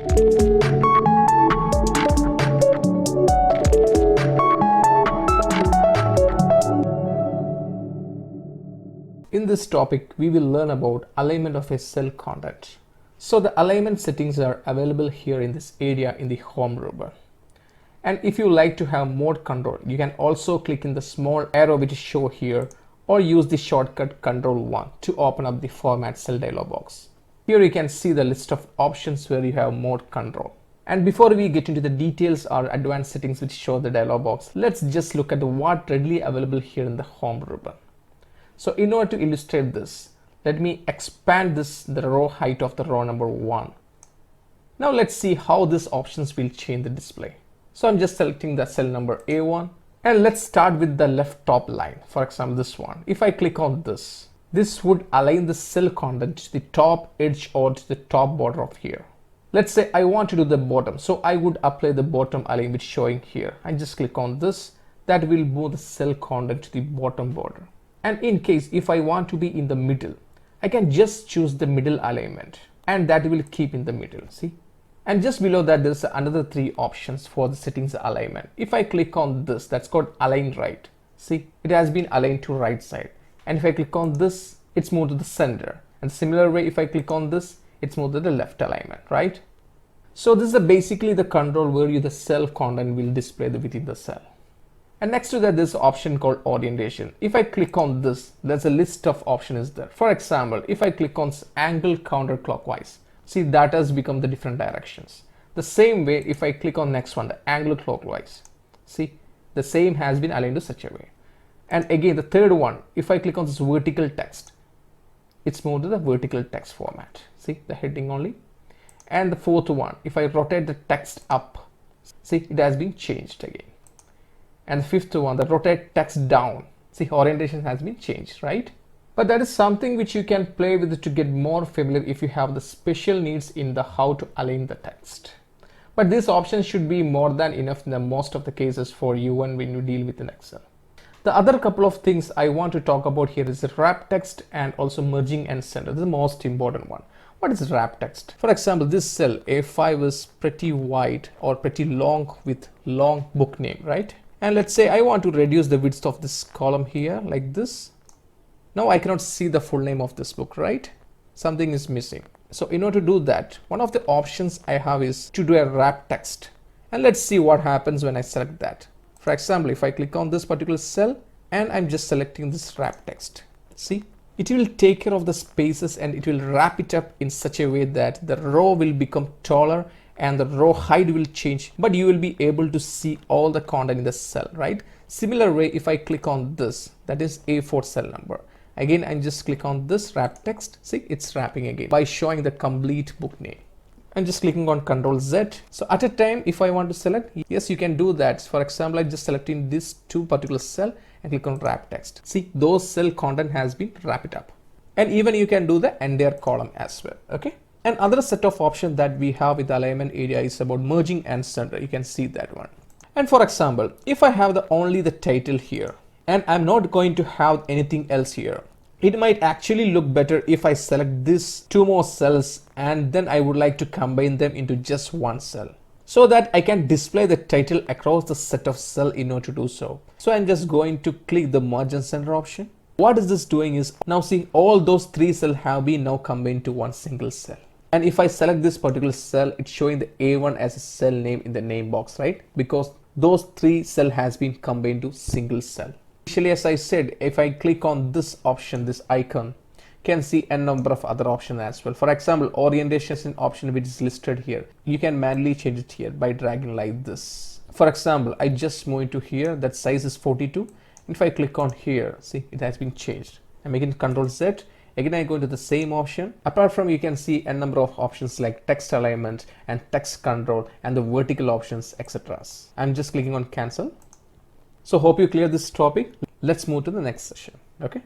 In this topic, we will learn about alignment of a cell content. So the alignment settings are available here in this area in the home ribbon. And if you like to have more control, you can also click in the small arrow which is shown here, or use the shortcut Ctrl+1 to open up the Format Cell dialog box. Here you can see the list of options where you have more control. And before we get into the details or advanced settings which show the dialog box, let's just look at what readily available here in the home ribbon. So in order to illustrate this, let me expand the row height of the row number 1. Now let's see how these options will change the display. So I'm just selecting the cell number A1, and let's start with the left top line. For example, this one. If I click on this would align the cell content to the top edge or to the top border of here. Let's say I want to do the bottom, so I would apply the bottom align which showing here. I just click on this. That will move the cell content to the bottom border. And in case if I want to be in the middle, I can just choose the middle alignment, and that will keep in the middle. See? And just below that, there's another 3 options for the settings alignment. If I click on this, that's called align right. See, it has been aligned to right side. And if I click on this, it's moved to the center. And similar way, if I click on this, it's moved to the left alignment, right? So this is basically the control where the cell content will display within the cell. And next to that, there's an option called orientation. If I click on this, there's a list of options there. For example, if I click on angle counterclockwise, see that has become the different directions. The same way, if I click on next one, the angle clockwise, see the same has been aligned to such a way. And again, the third one, if I click on this vertical text, it's moved to the vertical text format. See the heading only. And the fourth one, if I rotate the text up, see it has been changed again. And the fifth one, the rotate text down, see orientation has been changed, right? But that is something which you can play with to get more familiar if you have the special needs in the how to align the text. But this option should be more than enough in the most of the cases for you when you deal with an Excel. The other couple of things I want to talk about here is the wrap text and also merging and center. This is the most important one. What is wrap text? For example, this cell A5 is pretty wide or pretty long with long book name, right? And let's say I want to reduce the width of this column here like this. Now I cannot see the full name of this book, right? Something is missing. So in order to do that, one of the options I have is to do a wrap text. And let's see what happens when I select that. For example, if I click on this particular cell and I'm just selecting this wrap text, see, it will take care of the spaces and it will wrap it up in such a way that the row will become taller and the row height will change, but you will be able to see all the content in the cell, right? Similar way, if I click on this, that is A4 cell number. Again, I just click on this wrap text. See, it's wrapping again by showing the complete book name. I'm just clicking on Ctrl Z. So at a time, if I want to select, yes, you can do that. For example, I just selecting this 2 particular cell and click on wrap text. See, those cell content has been wrapped up. And even you can do the entire column as well. Okay. Another set of options that we have with the alignment area is about merging and center. You can see that one. And for example, if I have only the title here and I'm not going to have anything else here, it might actually look better if I select these 2 more cells and then I would like to combine them into just one cell so that I can display the title across the set of cells in order to do so. So I'm just going to click the merge and center option. What is this doing is now see all those 3 cells have been now combined to one single cell. And if I select this particular cell, it's showing the A1 as a cell name in the name box, right? Because those 3 cells has been combined to single cell. Initially, as I said, if I click on this option, this icon, can see a number of other options as well. For example, orientation is an option which is listed here. You can manually change it here by dragging like this. For example, I just move into here, that size is 42. If I click on here, see, it has been changed. I'm making Ctrl Z. Again, I go into the same option. Apart from, you can see a number of options like text alignment and text control and the vertical options, etc. I'm just clicking on cancel. So hope you clear this topic. Let's move to the next session. Okay.